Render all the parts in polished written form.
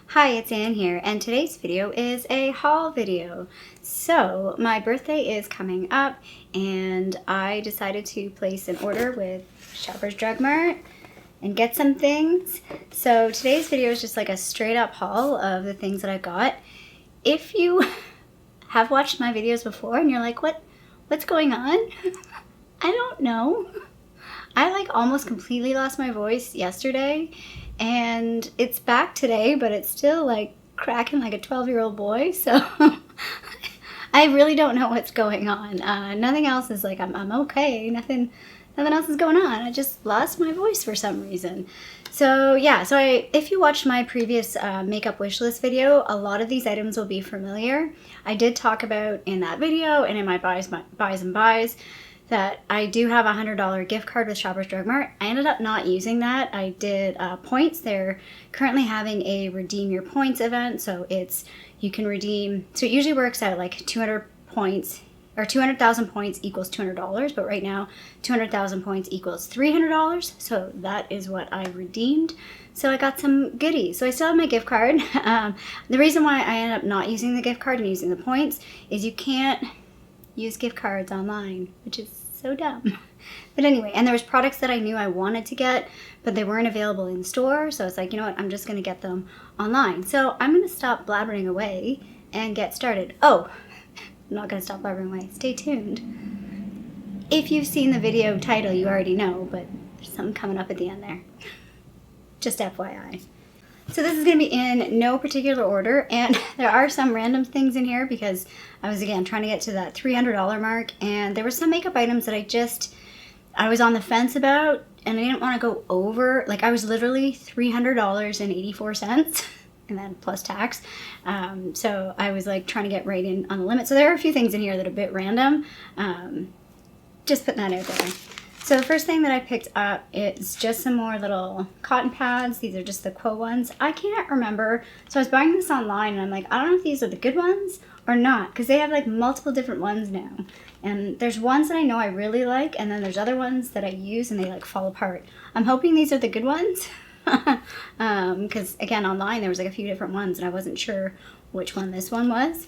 Hi, it's Anne here, and today's video is a haul video. So, my birthday is coming up, and I decided to place an order with Shoppers Drug Mart and get some things. So, today's video is just like a straight up haul of the things that I got. If you have watched my videos before and you're like, what's going on? I don't know. I almost completely lost my voice yesterday. And it's back today, but it's still cracking like a 12-year-old boy. So I really don't know what's going on. Nothing else is I'm okay. Nothing else is going on. I just lost my voice for some reason. So yeah, if you watched my previous makeup wish list video, a lot of these items will be familiar. I did talk about in that video and in my buys and buys that I do have a $100 gift card with Shoppers Drug Mart. I ended up not using that. I did points. They're currently having a redeem your points event. So you can redeem, so it usually works out like 200 points or 200,000 points equals $200. But right now 200,000 points equals $300. So that is what I redeemed. So I got some goodies. So I still have my gift card. The reason why I ended up not using the gift card and using the points is you can't use gift cards online, which is so dumb. But anyway, and there was products that I knew I wanted to get, but they weren't available in store. So it's like, you know what, I'm just going to get them online. So I'm going to stop blabbering away and get started. Oh, I'm not going to stop blabbering away. Stay tuned. If you've seen the video title, you already know, but there's something coming up at the end there. Just FYI. So this is going to be in no particular order, and there are some random things in here because I was, again, trying to get to that $300 mark, and there were some makeup items that I was on the fence about, and I didn't want to go over. I was literally $300.84, and then plus tax. So I was trying to get right in on the limit. So there are a few things in here that are a bit random. Just putting that out there. So the first thing that I picked up is just some more little cotton pads. These are just the Quo ones. I can't remember. So I was buying this online and I'm like, I don't know if these are the good ones or not, because they have multiple different ones now. And there's ones that I know I really like, and then there's other ones that I use and they fall apart. I'm hoping these are the good ones. Because again, online there was a few different ones and I wasn't sure which one this one was.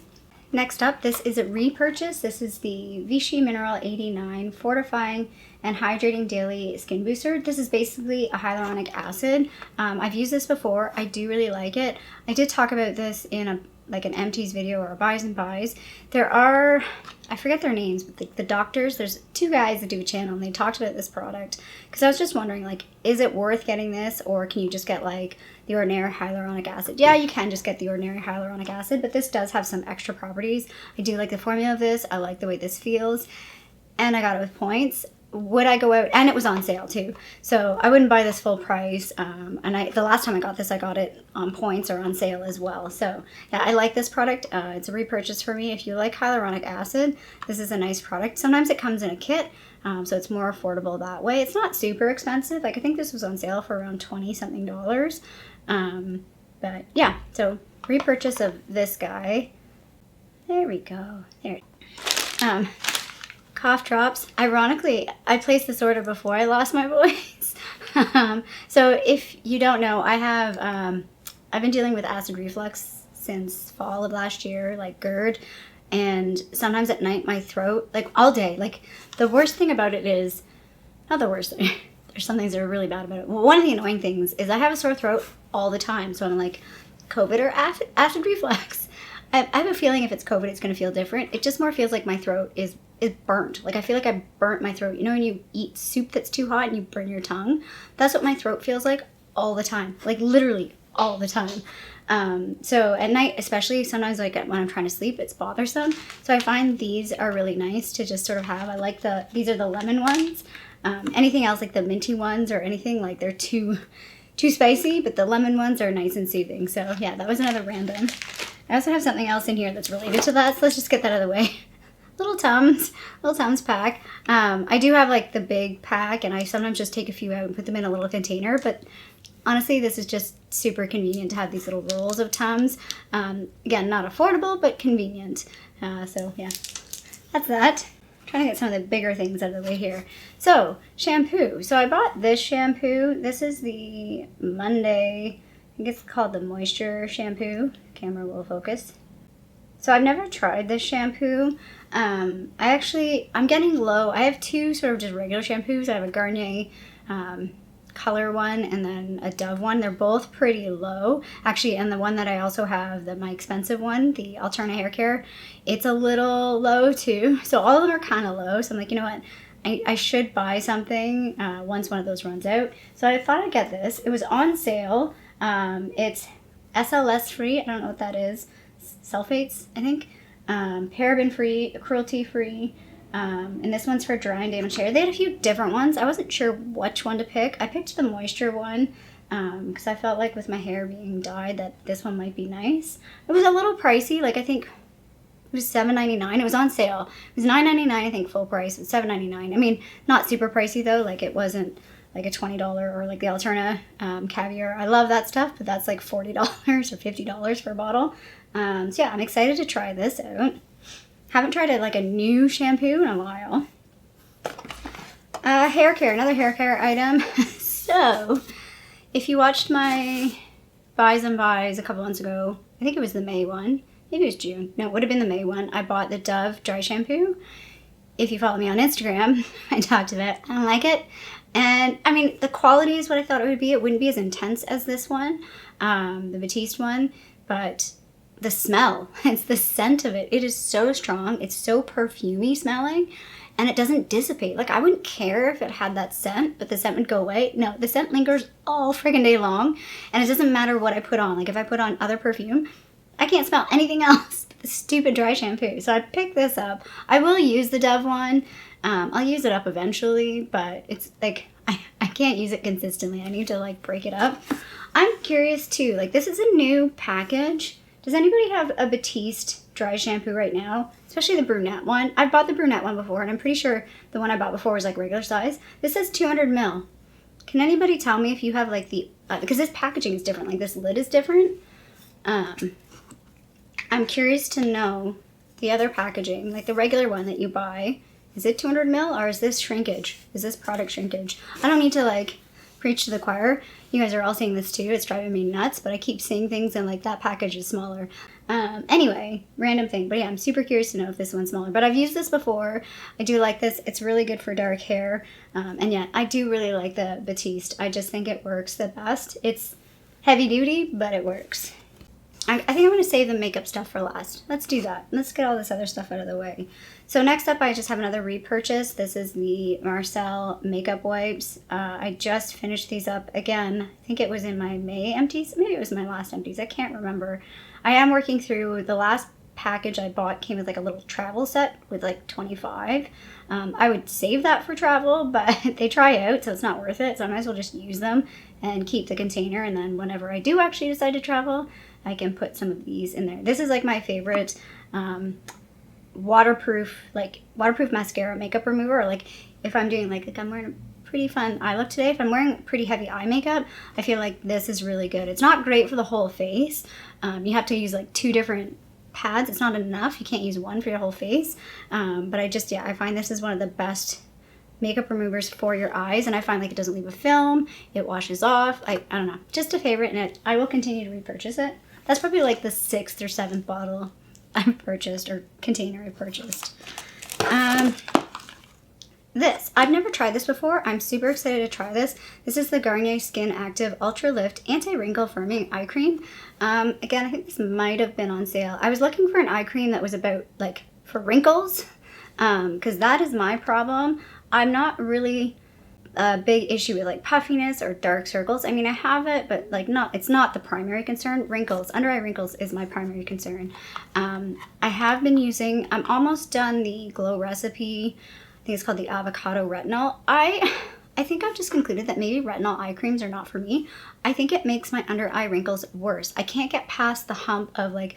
Next up, this is a repurchase. This is the Vichy Mineral 89 Fortifying and Hydrating Daily Skin Booster. This is basically a hyaluronic acid. I've used this before. I do really like it. I did talk about this in an empties video or a buys and buys. There are, I forget their names, but the doctors, there's two guys that do a channel and they talked about this product. Because I was just wondering, is it worth getting this, or can you just get the ordinary hyaluronic acid? Yeah, you can just get the ordinary hyaluronic acid, but this does have some extra properties. I do like the formula of this. I like the way this feels. And I got it with points. Would I go out? And it was on sale too. So I wouldn't buy this full price. And the last time I got this, I got it on points or on sale as well. So yeah, I like this product. It's a repurchase for me. If you like hyaluronic acid, this is a nice product. Sometimes it comes in a kit, so it's more affordable that way. It's not super expensive. I think this was on sale for around $20-something. But yeah, so repurchase of this guy. There we go. There. Cough drops. Ironically, I placed this order before I lost my voice. So if you don't know, I've been dealing with acid reflux since fall of last year, GERD, and sometimes at night my throat, all day. The worst thing about it is, not the worst thing, there's some things that are really bad about it. Well, one of the annoying things is I have a sore throat all the time, so I'm COVID or acid reflux. I have a feeling if it's COVID, it's going to feel different. It just more feels like my throat is burnt. I feel like I burnt my throat. You know when you eat soup that's too hot and you burn your tongue? That's what my throat feels like all the time. Literally all the time. So at night, especially sometimes when I'm trying to sleep, it's bothersome. So I find these are really nice to just sort of have. I like these are the lemon ones. Anything else the minty ones or anything, they're too spicy, but the lemon ones are nice and soothing. So yeah, that was another random. I also have something else in here that's related to that, so let's just get that out of the way. Little Tums pack. I do have the big pack, and I sometimes just take a few out and put them in a little container, but honestly, this is just super convenient to have these little rolls of Tums. Again, not affordable, but convenient. So yeah, that's that. Trying to get some of the bigger things out of the way here. So, shampoo. So I bought this shampoo. This is the Monday think it's called the Moisture Shampoo. Camera will focus. So I've never tried this shampoo. I'm getting low. I have two sort of just regular shampoos. I have a Garnier color one and then a Dove one. They're both pretty low. Actually, and the one that I also have, my expensive one, the Alterna Hair Care, it's a little low too. So all of them are kind of low. So I'm like, you know what? I should buy something once one of those runs out. So I thought I'd get this. It was on sale. It's SLS free. I don't know what that is. Sulfates, I think. Paraben free, cruelty free. And this one's for dry and damaged hair. They had a few different ones. I wasn't sure which one to pick. I picked the moisture one because I felt like with my hair being dyed that this one might be nice. It was a little pricey. Like I think it was $7.99. It was on sale. It was $9.99, I think, full price. It's $7.99. I mean, not super pricey though. Like it wasn't like a $20 or like the Alterna Caviar. I love that stuff, but that's like $40 or $50 for a bottle. So yeah, I'm excited to try this out. Haven't tried a new shampoo in a while. Hair care, another hair care item. So, if you watched my buys and buys a couple months ago, I think it was the May one. Maybe it was June. No, it would have been the May one. I bought the Dove Dry Shampoo. If you follow me on Instagram, I talked about it. I don't like it. And, I mean, the quality is what I thought it would be. It wouldn't be as intense as this one, the Batiste one, but the smell, it's the scent of it. It is so strong. It's so perfumey smelling, and it doesn't dissipate. Like, I wouldn't care if it had that scent, but the scent would go away. No, the scent lingers all friggin' day long, and it doesn't matter what I put on. Like, if I put on other perfume, I can't smell anything else but the stupid dry shampoo. So I picked this up. I will use the Dove one. I'll use it up eventually, but it's like, I can't use it consistently. I need to like break it up. I'm curious too, like this is a new package. Does anybody have a Batiste dry shampoo right now? Especially the brunette one. I've bought the brunette one before, and I'm pretty sure the one I bought before was like regular size. This says 200 ml. Can anybody tell me if you have like the, because this packaging is different, like this lid is different. I'm curious to know the other packaging, like the regular one that you buy. Is it 200 ml or is this shrinkage? Is this product shrinkage? I don't need to like preach to the choir. You guys are all seeing this too. It's driving me nuts, but I keep seeing things and like that package is smaller. Anyway, random thing. But yeah, I'm super curious to know if this one's smaller. But I've used this before. I do like this. It's really good for dark hair. And yeah, I do really like the Batiste. I just think it works the best. It's heavy duty, but it works. I think I'm going to save the makeup stuff for last. Let's do that. Let's get all this other stuff out of the way. So next up, I just have another repurchase. This is the Marcel makeup wipes. I just finished these up again. I think it was in my May empties. Maybe it was my last empties. I can't remember. I am working through the last package I bought came with like a little travel set with like 25. I would save that for travel, but they dry out, so it's not worth it. So I might as well just use them and keep the container. And then whenever I do actually decide to travel, I can put some of these in there. This is like my favorite waterproof mascara makeup remover. Or like if I'm doing like I'm wearing a pretty fun eye look today. If I'm wearing pretty heavy eye makeup, I feel like this is really good. It's not great for the whole face. You have to use like 2 different pads. It's not enough. You can't use one for your whole face. But I find this is one of the best makeup removers for your eyes, and I find like it doesn't leave a film. It washes off. I don't know. Just a favorite, and I will continue to repurchase it. That's probably like the 6th or 7th bottle I've purchased, or container I've purchased. This, I've never tried this before. I'm super excited to try this. This is the Garnier Skin Active Ultra Lift Anti-Wrinkle Firming Eye Cream. Again, I think this might have been on sale. I was looking for an eye cream that was about like for wrinkles, because that is my problem. I'm not really a big issue with like puffiness or dark circles. I mean, I have it, but like it's not the primary concern. Wrinkles, under eye wrinkles is my primary concern. I have been using, I'm almost done the Glow Recipe. I think it's called the Avocado Retinol. I think I've just concluded that maybe retinol eye creams are not for me. I think it makes my under eye wrinkles worse. I can't get past the hump of like,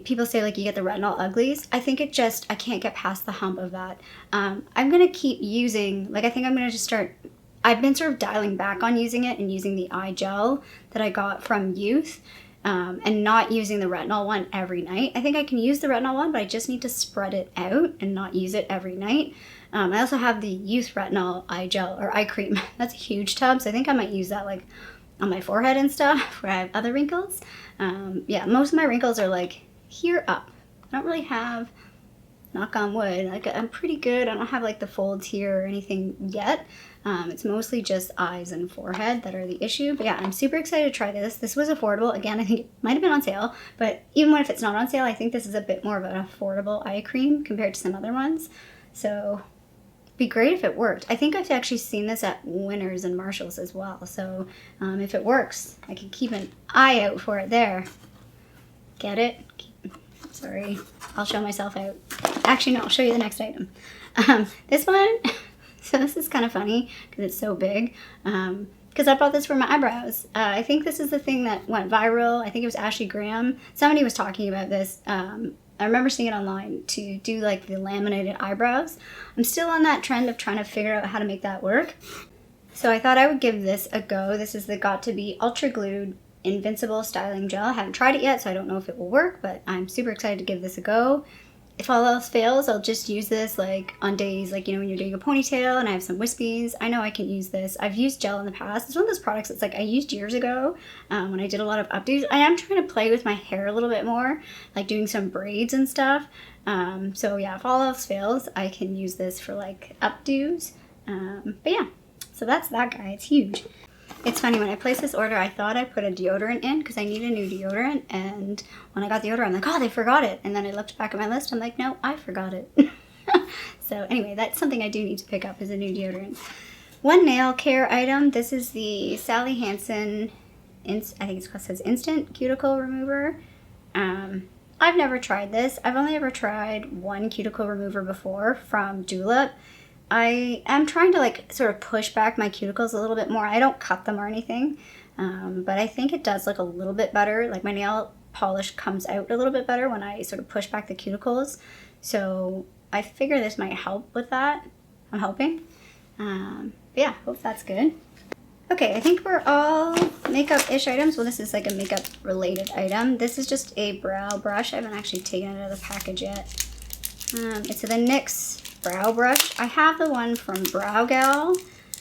people say like you get the retinol uglies. I think I can't get past the hump of that. I'm going to keep using, like I think I'm going to just start, I've been sort of dialing back on using it and using the eye gel that I got from Youth, and not using the retinol one every night. I think I can use the retinol one, but I just need to spread it out and not use it every night. I also have the Youth Retinol Eye Gel or eye cream. That's a huge tub, so I think I might use that like on my forehead and stuff where I have other wrinkles. Yeah, most of my wrinkles are like here up. I don't really have, knock on wood, like I'm pretty good. I don't have like the folds here or anything yet. It's mostly just eyes and forehead that are the issue. But yeah, I'm super excited to try this. This was affordable. Again, I think it might have been on sale, but even if it's not on sale, I think this is a bit more of an affordable eye cream compared to some other ones. So it'd be great if it worked. I think I've actually seen this at Winners and Marshalls as well. So if it works, I can keep an eye out for it there. Get it? Sorry, I'll show myself out. Actually, no, I'll show you the next item. This one, so this is kind of funny because it's so big. Because I bought this for my eyebrows. I think this is the thing that went viral. I think it was Ashley Graham. Somebody was talking about this. I remember seeing it online to do like the laminated eyebrows. I'm still on that trend of trying to figure out how to make that work. So I thought I would give this a go. This is the Got To Be Ultra Glued Invincible Styling Gel. I haven't tried it yet, so I don't know if it will work, but I'm super excited to give this a go. If all else fails, I'll just use this like on days like, you know, when you're doing a ponytail and I have some wispies. I know I can use this. I've used gel in the past. It's one of those products that's like I used years ago when I did a lot of updos. I am trying to play with my hair a little bit more, like doing some braids and stuff. So yeah, if all else fails, I can use this for like updos. But yeah, so that's that guy. It's huge. It's funny, when I placed this order, I thought I put a deodorant in because I need a new deodorant, and when I got the order, I'm like, oh, they forgot it. And then I looked back at my list, I'm like, no, I forgot it. So anyway, that's something I do need to pick up, is a new deodorant. One nail care item, this is the Sally Hansen, I think it says Instant Cuticle Remover. I've never tried this. I've only ever tried one cuticle remover before from Julep. I am trying to like sort of push back my cuticles a little bit more. I don't cut them or anything, but I think it does look a little bit better. Like my nail polish comes out a little bit better when I sort of push back the cuticles. So I figure this might help with that. I'm hoping. But yeah, hope that's good. Okay, I think we're all makeup-ish items. Well, this is like a makeup-related item. This is just a brow brush. I haven't actually taken it out of the package yet. It's the NYX Brow Brush. I have the one from Brow Gal,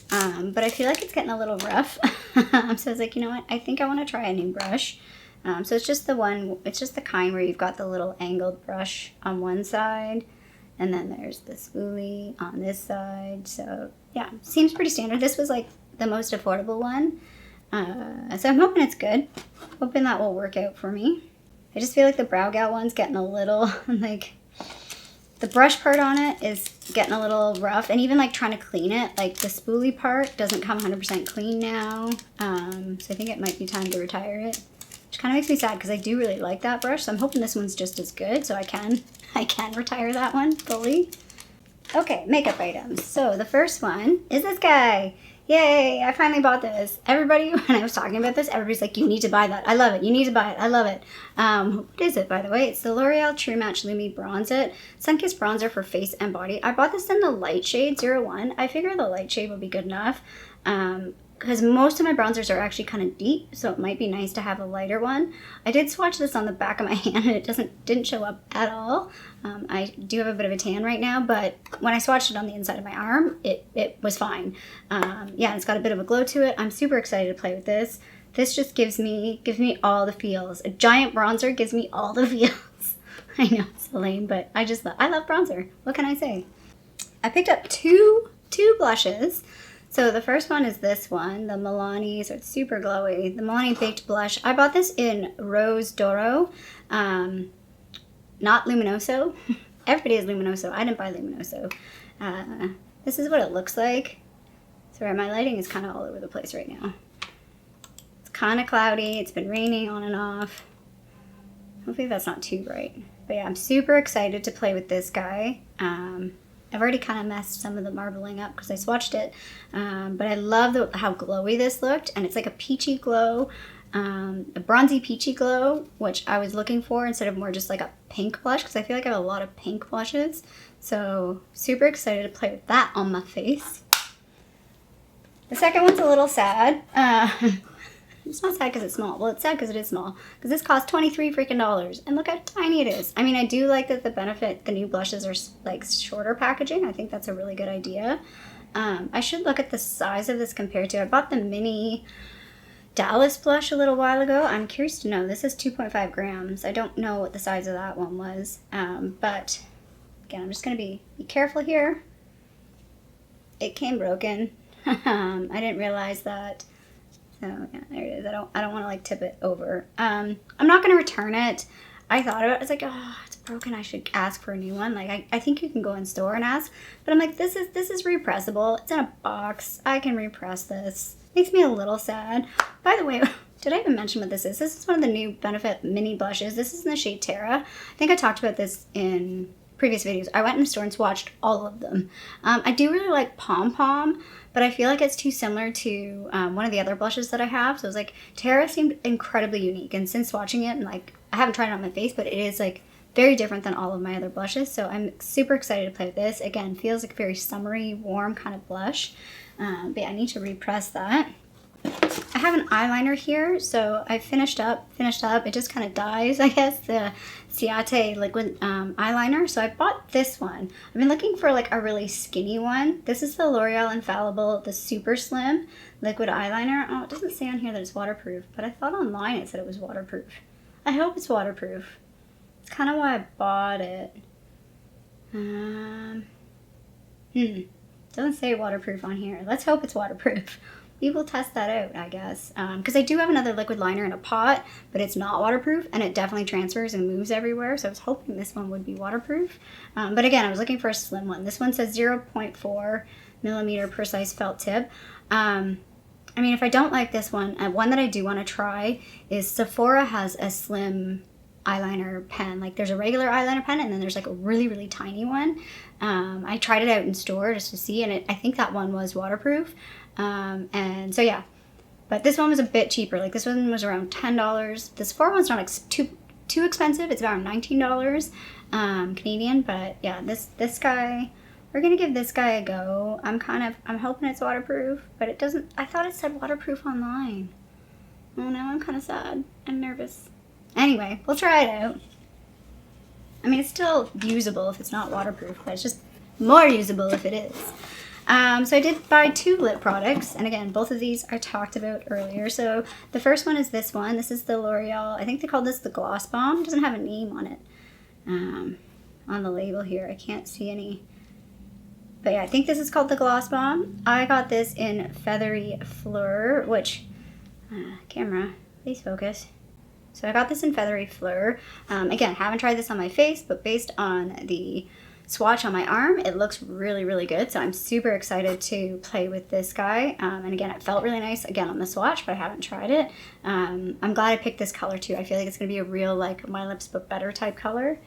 but I feel like it's getting a little rough. So I was like, you know what? I think I want to try a new brush. So it's just the one, it's just the kind where you've got the little angled brush on one side, and then there's the spoolie on this side. So yeah, seems pretty standard. This was like the most affordable one. So I'm hoping it's good. Hoping that will work out for me. I just feel like the Brow Gal one's getting a little, like, the brush part on it is getting a little rough, and even like trying to clean it, like the spoolie part doesn't come 100% clean now. So I think it might be time to retire it, which kind of makes me sad because I do really like that brush. So I'm hoping this one's just as good, so I can retire that one fully. Okay, makeup items. So the first one is this guy. Yay, I finally bought this. Everybody, when I was talking about this, everybody's like, you need to buy that. I love it. You need to buy it. I love it. What is it, by the way? It's the L'Oreal True Match Lumi Bronze It. Sunkist bronzer for face and body. I bought this in the light shade 01. I figure the light shade will be good enough. Because most of my bronzers are actually kind of deep, so it might be nice to have a lighter one. I did swatch this on the back of my hand, and it didn't show up at all. I do have a bit of a tan right now, but when I swatched it on the inside of my arm, it was fine. Yeah, it's got a bit of a glow to it. I'm super excited to play with this. This just gives me all the feels. A giant bronzer gives me all the feels. I know, it's so lame, but I love bronzer. What can I say? I picked up two blushes. So the first one is this one, the Milani, so it's super glowy. The Milani Baked Blush. I bought this in Rose Doro, not Luminoso. Everybody has Luminoso. I didn't buy Luminoso. This is what it looks like. Sorry, my lighting is kind of all over the place right now. It's kind of cloudy. It's been raining on and off. Hopefully that's not too bright. But yeah, I'm super excited to play with this guy. I've already kind of messed some of the marbling up because I swatched it, but I love how glowy this looked, and it's like a peachy glow, a bronzy peachy glow, which I was looking for instead of more just like a pink blush, because I feel like I have a lot of pink blushes. So super excited to play with that on my face. The second one's a little sad. It's not sad because it's small. Well, it's sad because it is small. Because this cost $23 freaking, and look how tiny it is. I mean, I do like that the new blushes are like shorter packaging. I think that's a really good idea. I should look at the size of this compared to. I bought the mini Dallas blush a little while ago. I'm curious to know. This is 2.5 grams. I don't know what the size of that one was. But again, I'm just going to be careful here. It came broken. I didn't realize that. So yeah, there it is. I don't want to like tip it over. I'm not going to return it. I thought about it. I was like, oh, it's broken. I should ask for a new one. Like I think you can go in store and ask. But I'm like, this is repressible. It's in a box. I can repress this. Makes me a little sad. By the way, did I even mention what this is? This is one of the new Benefit mini blushes. This is in the shade Terra. I think I talked about this in previous videos. I went in the store and swatched all of them. I do really like Pom Pom, but I feel like it's too similar to one of the other blushes that I have. So it was like, Terra seemed incredibly unique. And since swatching it, and like, I haven't tried it on my face, but it is like very different than all of my other blushes. So I'm super excited to play with this. Again, feels like a very summery, warm kind of blush. But yeah, I need to repress that. I have an eyeliner here, so I finished up. It just kind of dies, I guess, the Ciate liquid eyeliner. So I bought this one. I've been looking for like a really skinny one. This is the L'Oreal Infallible, the super slim liquid eyeliner. Oh, it doesn't say on here that it's waterproof, but I thought online it said it was waterproof. I hope it's waterproof. It's kind of why I bought it. Doesn't say waterproof on here. Let's hope it's waterproof. We will test that out, I guess. Because I do have another liquid liner in a pot, but it's not waterproof, and it definitely transfers and moves everywhere. So I was hoping this one would be waterproof. But again, I was looking for a slim one. This one says 0.4 millimeter precise felt tip. I mean, if I don't like this one that I do want to try is Sephora has a slim eyeliner pen. Like there's a regular eyeliner pen, and then there's like a really, really tiny one. I tried it out in store just to see, and I think that one was waterproof. And so yeah, but this one was a bit cheaper. Like this one was around $10. This Sephora one's not too expensive. It's around $19 Canadian. But yeah, this guy, we're gonna give this guy a go. I'm hoping it's waterproof, but it doesn't. I thought it said waterproof online. Oh no, I'm kind of sad and nervous. Anyway, we'll try it out. I mean, it's still usable if it's not waterproof, but it's just more usable if it is. So I did buy 2 lip products, and again, both of these I talked about earlier. So the first one is this one. This is the L'Oreal, I think they called this the Gloss Bomb. It doesn't have a name on it on the label here. I can't see any. But yeah, I think this is called the Gloss Bomb. I got this in Feathery Fleur, which, camera, please focus. So I got this in Feathery Fleur. Again, haven't tried this on my face, but based on the swatch on my arm, it looks really, really good. So I'm super excited to play with this guy. And again, it felt really nice again on the swatch, but I haven't tried it. I'm glad I picked this color too. I feel like it's gonna be a real like My Lips But Better type color.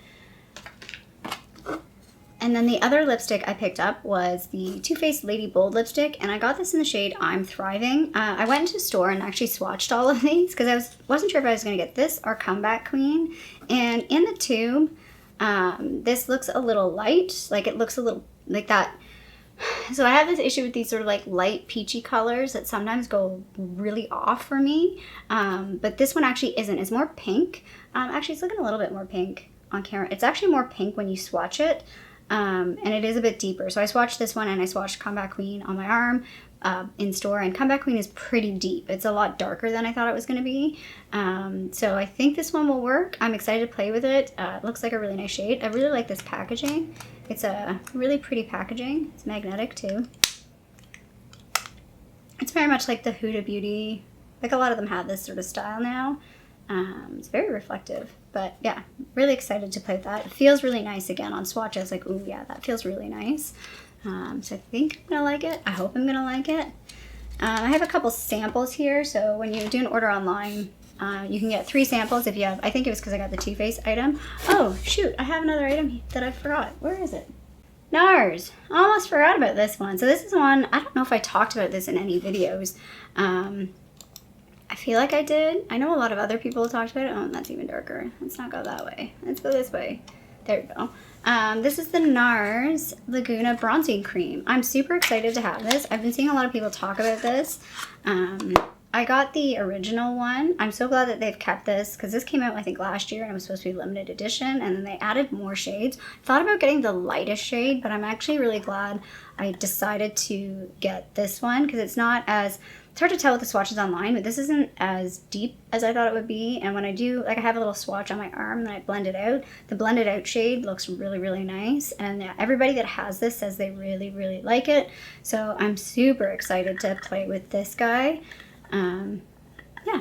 And then the other lipstick I picked up was the Too Faced Lady Bold lipstick, and I got this in the shade I'm Thriving. I went into the store and actually swatched all of these because I wasn't sure if I was gonna get this or Comeback Queen. And in the tube, this looks a little light, like it looks a little like that. So I have this issue with these sort of like light peachy colors that sometimes go really off for me. But this one actually isn't. It's more pink. Actually, it's looking a little bit more pink on camera. It's actually more pink when you swatch it. And it is a bit deeper. So I swatched this one and I swatched Comeback Queen on my arm in store, and Comeback Queen is pretty deep. It's a lot darker than I thought it was going to be. So I think this one will work. I'm excited to play with it. It looks like a really nice shade. I really like this packaging. It's a really pretty packaging. It's magnetic too. It's very much like the Huda Beauty. Like a lot of them have this sort of style now. It's very reflective, but yeah, really excited to play with that. It feels really nice again on swatch. I was like, ooh, yeah, that feels really nice. So I think I'm gonna like it. I hope I'm gonna like it. I have a couple samples here. So when you do an order online, you can get 3 samples if you have, I think it was because I got the Too Faced item. Oh, shoot, I have another item that I forgot. Where is it? Nars. I almost forgot about this one. So this is one, I don't know if I talked about this in any videos. I feel like I did. I know a lot of other people talked about it. Oh, that's even darker. Let's not go that way. Let's go this way. There we go. This is the Nars Laguna Bronzing Cream. I'm super excited to have this. I've been seeing a lot of people talk about this. I got the original one. I'm so glad that they've kept this because this came out, I think, last year and it was supposed to be limited edition, and then they added more shades. Thought about getting the lightest shade, but I'm actually really glad I decided to get this one because it's not as it's hard to tell with the swatches online, but this isn't as deep as I thought it would be. And when I do, like I have a little swatch on my arm and I blend it out. The blended out shade looks really, really nice. And yeah, everybody that has this says they really, really like it. So I'm super excited to play with this guy. Yeah,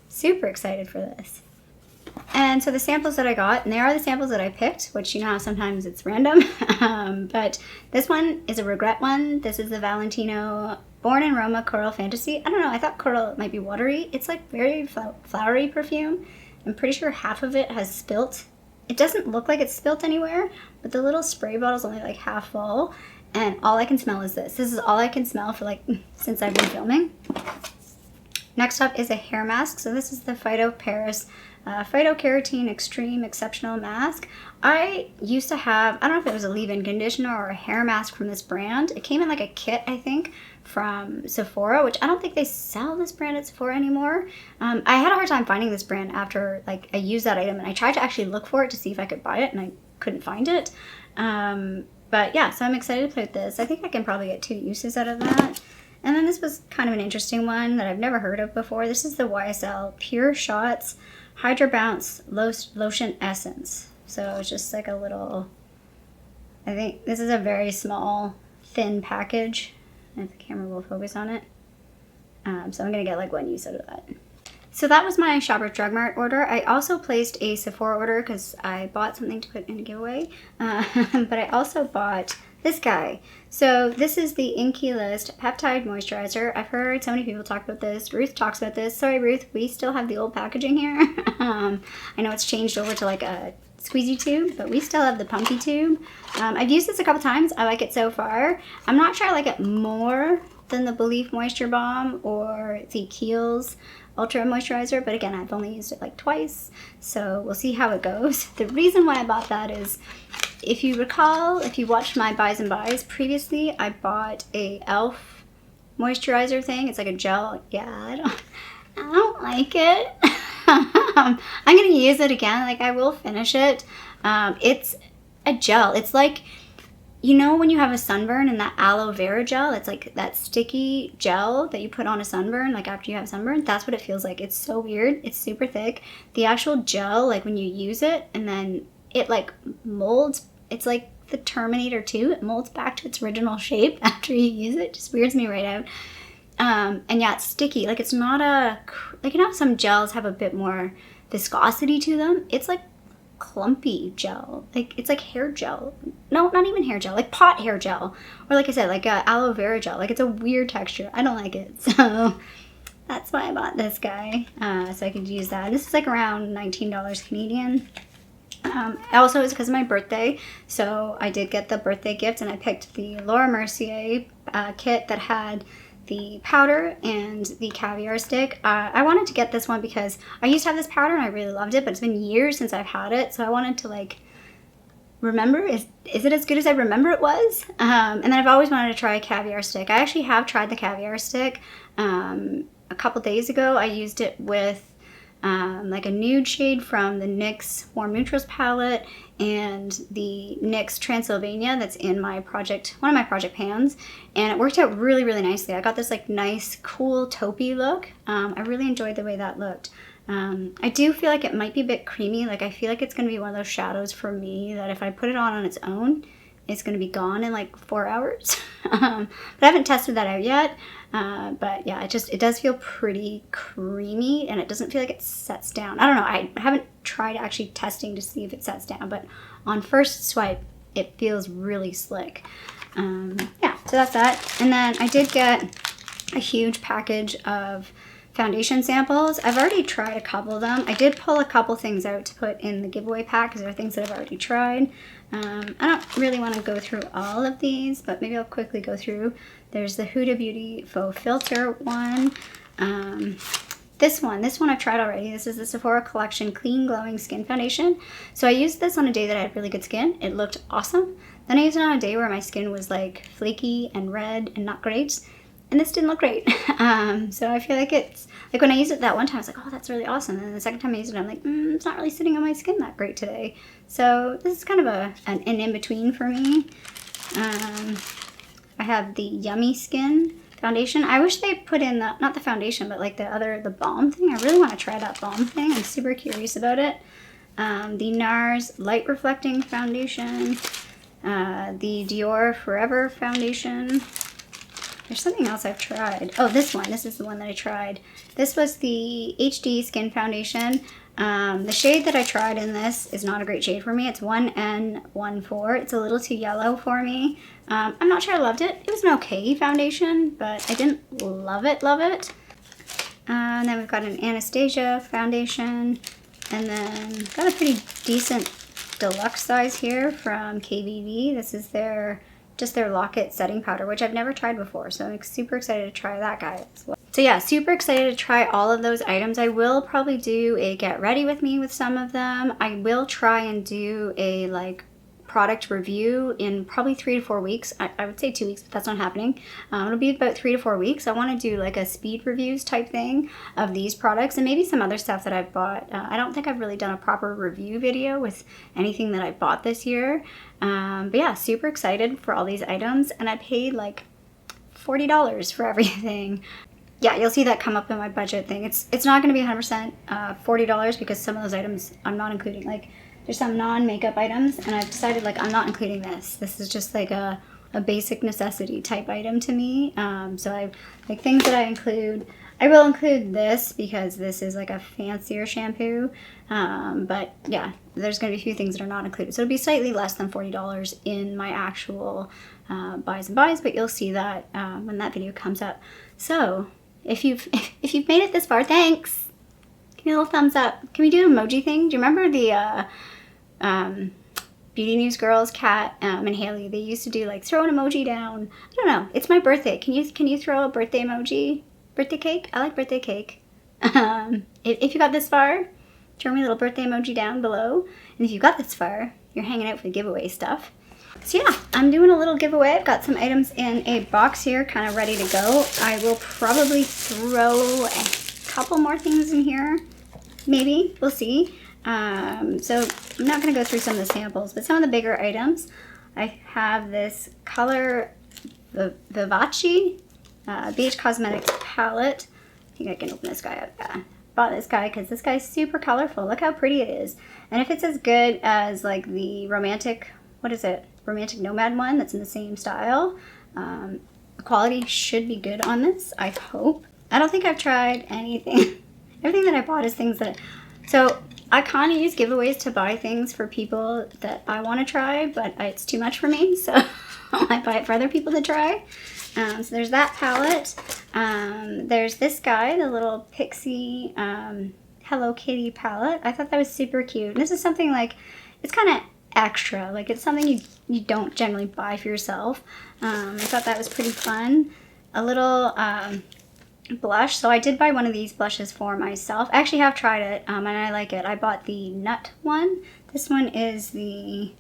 super excited for this. And so the samples that I got, and they are the samples that I picked, which you know how sometimes it's random, but this one is a regret one. This is the Valentino Born in Roma Coral Fantasy. I don't know, I thought coral might be watery. It's like very flowery perfume. I'm pretty sure half of it has spilt. It doesn't look like it's spilt anywhere, but the little spray bottle is only like half full, and all I can smell is this. This is all I can smell for like, since I've been filming. Next up is a hair mask. So this is the Phyto-Carotene Extreme Exceptional Mask. I used to have, I don't know if it was a leave-in conditioner or a hair mask from this brand. It came in like a kit, I think, from Sephora, which I don't think they sell this brand at Sephora anymore. I had a hard time finding this brand after like I used that item, and I tried to actually look for it to see if I could buy it, and I couldn't find it. But yeah, so I'm excited to play with this. I think I can probably get 2 uses out of that. And then this was kind of an interesting one that I've never heard of before. This is the YSL Pure Shots Hydra Bounce Lotion Essence. So it's just like a little, I think this is a very small, thin package. If the camera will focus on it. So I'm going to get like 1 use out of that. So that was my Shoppers Drug Mart order. I also placed a Sephora order because I bought something to put in a giveaway. But I also bought this guy. So this is the Inkey List Peptide Moisturizer. I've heard so many people talk about this. Ruth talks about this. Sorry, Ruth, we still have the old packaging here. I know it's changed over to like a squeezy tube, but we still have the pumpy tube. I've used this a couple times. I like it so far. I'm not sure I like it more than the Belief Moisture Balm or the Kiehl's Ultra Moisturizer, but again, I've only used it like twice, so we'll see how it goes. The reason why I bought that is, if you recall, if you watched my buys and buys previously, I bought a e.l.f. moisturizer thing. It's like a gel. Yeah, I don't like it. I'm gonna use it again. Like, I will finish it. It's a gel. It's like, you know when you have a sunburn and that aloe vera gel, it's like that sticky gel that you put on a sunburn, like after you have sunburn, that's what it feels like. It's so weird. It's super thick. The actual gel, like when you use it and then it like molds, it's like the Terminator 2. It molds back to its original shape after you use it. It just weirds me right out. And yeah, it's sticky. Like, it's not a, like, you know how some gels have a bit more viscosity to them? It's like clumpy gel. Like, it's like hair gel. No, not even hair gel, like pot hair gel, or like I said, like a aloe vera gel. Like, it's a weird texture. I don't like it, so that's why I bought this guy, so I could use that. This is like around $19 Canadian. Also, it's because of my birthday, so I did get the birthday gift, and I picked the Laura Mercier kit that had the powder and the Caviar Stick. I wanted to get this one because I used to have this powder and I really loved it, but it's been years since I've had it, so I wanted to like remember, is it as good as I remember it was? And then I've always wanted to try a Caviar Stick. I actually have tried the Caviar Stick. A couple days ago I used it with like a nude shade from the NYX Warm Neutrals palette and the NYX Transylvania that's in my project, one of my project pans, and it worked out really, really nicely. I got this like nice, cool taupey look. I really enjoyed the way that looked. I do feel like it might be a bit creamy. Like, I feel like it's going to be one of those shadows for me that if I put it on its own, it's going to be gone in like 4 hours. But I haven't tested that out yet. But yeah, it does feel pretty creamy, and it doesn't feel like it sets down. I don't know. I haven't tried actually testing to see if it sets down, but on first swipe, it feels really slick. Yeah, so that's that. And then I did get a huge package of foundation samples. I've already tried a couple of them. I did pull a couple things out to put in the giveaway pack because there are things that I've already tried. I don't really want to go through all of these, but maybe I'll quickly go through. There's the Huda Beauty Faux Filter one. This one I've tried already. This is the Sephora Collection Clean Glowing Skin Foundation. So I used this on a day that I had really good skin. It looked awesome. Then I used it on a day where my skin was like flaky and red and not great. And this didn't look great. So I feel like it's, like when I used it that one time, I was like, oh, that's really awesome. And then the second time I used it, I'm like, it's not really sitting on my skin that great today. So this is kind of an in-between for me. I have the Yummy Skin foundation. I wish they put in the, not the foundation, but like the balm thing. I really want to try that balm thing. I'm super curious about it. The Nars Light Reflecting Foundation. The Dior Forever Foundation. There's something else I've tried. Oh, this one. This is the one that I tried. This was the HD Skin Foundation. The shade that I tried in this is not a great shade for me. It's 1N14. It's a little too yellow for me. I'm not sure I loved it. It was an okay foundation, but I didn't love it, and then we've got an Anastasia foundation, and then got a pretty decent deluxe size here from KVV. This is just their Locket setting powder, which I've never tried before, so I'm super excited to try that guy as well. So yeah, super excited to try all of those items. I will probably do a get ready with me with some of them. I will try and do a like product review in probably 3 to 4 weeks. I would say 2 weeks, but that's not happening. It'll be about 3 to 4 weeks. I want to do like a speed reviews type thing of these products and maybe some other stuff that I've bought. I don't think I've really done a proper review video with anything that I bought this year. But yeah, super excited for all these items, and I paid like $40 for everything. Yeah, you'll see that come up in my budget thing. It's not going to be 100% $40 because some of those items I'm not including. Like there's some non-makeup items, and I've decided like I'm not including this. This is just like a basic necessity type item to me. So I like things that I include. I will include this because this is like a fancier shampoo. But yeah, there's going to be a few things that are not included. So it'll be slightly less than $40 in my actual buys and buys, but you'll see that when that video comes up. So if you've made it this far, thanks. Give me a little thumbs up. Can we do an emoji thing? Do you remember the Beauty News girls, Kat and Haley? They used to do like throw an emoji down. I don't know. It's my birthday. Can you throw a birthday emoji? Birthday cake? I like birthday cake. If you got this far, throw me a little birthday emoji down below. And if you got this far, you're hanging out for the giveaway stuff. So yeah, I'm doing a little giveaway. I've got some items in a box here, kind of ready to go. I will probably throw a couple more things in here. Maybe. We'll see. So I'm not going to go through some of the samples, but some of the bigger items. I have this color, the Vichy BH Cosmetics palette. I think I can open this guy up. Yeah. Bought this guy because this guy's super colorful. Look how pretty it is. And if it's as good as like the romantic, what is it? Romantic Nomad one that's in the same style. The quality should be good on this, I hope. I don't think I've tried anything. Everything that I bought is things that... So I kind of use giveaways to buy things for people that I want to try, but it's too much for me, so I buy it for other people to try. So there's that palette. There's this guy, the little Pixie Hello Kitty palette. I thought that was super cute. This is something like, it's kind of extra. Like it's something you don't generally buy for yourself. I thought that was pretty fun. A little blush. So I did buy one of these blushes for myself. I actually have tried it and I like it. I bought the nut one. This one is the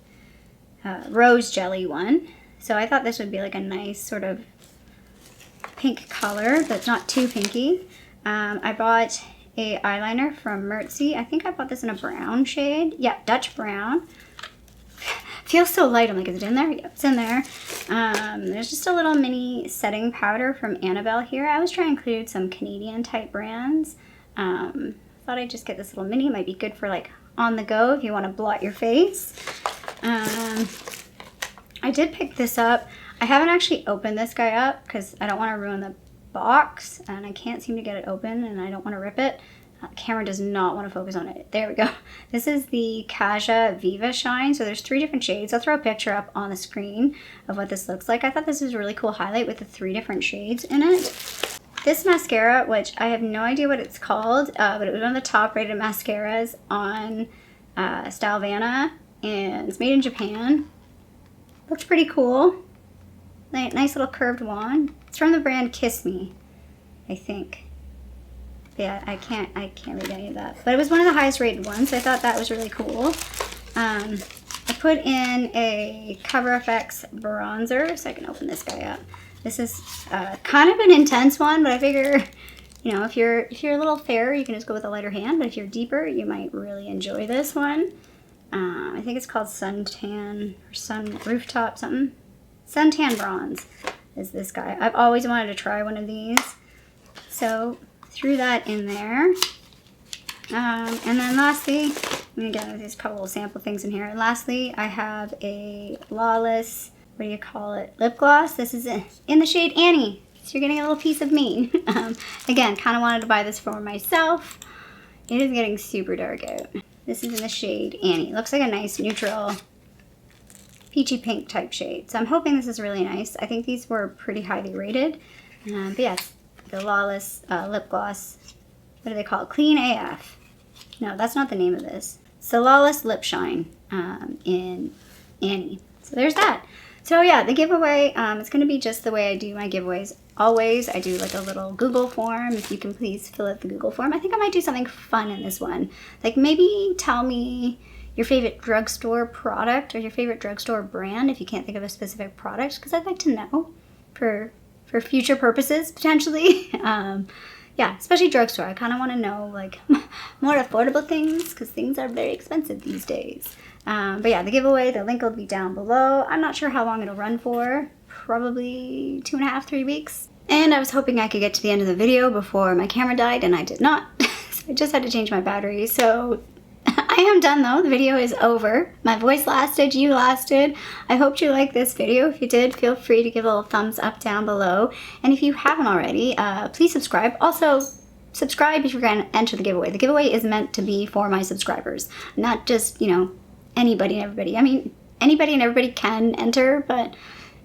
rose jelly one. So I thought this would be like a nice sort of pink color, but not too pinky. I bought a eyeliner from Mart. I think I bought this in a brown shade. Yeah, Dutch brown. Feels so light. I'm like, is it in there? Yep, it's in there. There's just a little mini setting powder from Annabelle here. I was trying to include some Canadian type brands. Thought I'd just get this little mini. It might be good for like on the go if you want to blot your face. I did pick this up. I haven't actually opened this guy up because I don't want to ruin the box and I can't seem to get it open and I don't want to rip it. Camera does not want to focus on it. There we go. This is the Kaja Viva Shine. So there's 3 different shades. I'll throw a picture up on the screen of what this looks like. I thought this was a really cool highlight with the 3 different shades in it. This mascara, which I have no idea what it's called, but it was one of the top rated mascaras on Stylevana, and it's made in Japan. Looks pretty cool. Nice little curved wand. It's from the brand Kiss Me, I think. Yeah, I can't read any of that. But it was one of the highest rated ones, so I thought that was really cool. I put in a Cover FX bronzer, so I can open this guy up. This is kind of an intense one, but I figure, you know, if you're a little fairer, you can just go with a lighter hand. But if you're deeper, you might really enjoy this one. I think it's called Suntan or Sun Rooftop something. Suntan Bronze. is this guy. I've always wanted to try one of these. So threw that in there. And then lastly, again, there's a couple of sample things in here. And lastly, I have a Flawless, what do you call it, lip gloss. This is in the shade Annie. So you're getting a little piece of me. Again, kind of wanted to buy this for myself. It is getting super dark out. This is in the shade Annie. It looks like a nice neutral peachy pink type shade. So I'm hoping this is really nice. I think these were pretty highly rated. But yes, the Flawless lip gloss. What do they call it? Clean AF. No, that's not the name of this. Flawless Lip Shine in Annie. So there's that. So yeah, the giveaway, it's going to be just the way I do my giveaways always. I do like a little Google form. If you can please fill out the Google form. I think I might do something fun in this one. Like maybe tell me your favorite drugstore product or your favorite drugstore brand if you can't think of a specific product, because I'd like to know for future purposes potentially. Yeah, especially drugstore. I kind of want to know like more affordable things because things are very expensive these days. But yeah, the giveaway, the link will be down below. I'm not sure how long it'll run for. Probably 2.5, 3 weeks. And I was hoping I could get to the end of the video before my camera died, and I did not. So I just had to change my battery. So I am done though. The video is over. My voice lasted, you lasted. I hope you liked this video. If you did, feel free to give a little thumbs up down below. And if you haven't already, please subscribe. Also, subscribe if you're going to enter the giveaway. The giveaway is meant to be for my subscribers, not just, you know, anybody and everybody. I mean, anybody and everybody can enter, but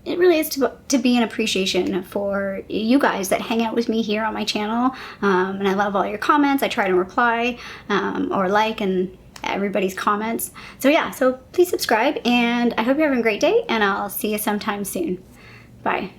it really is to be an appreciation for you guys that hang out with me here on my channel. And I love all your comments. I try to reply or like and everybody's comments. So yeah, so please subscribe, and I hope you're having a great day, and I'll see you sometime soon. Bye.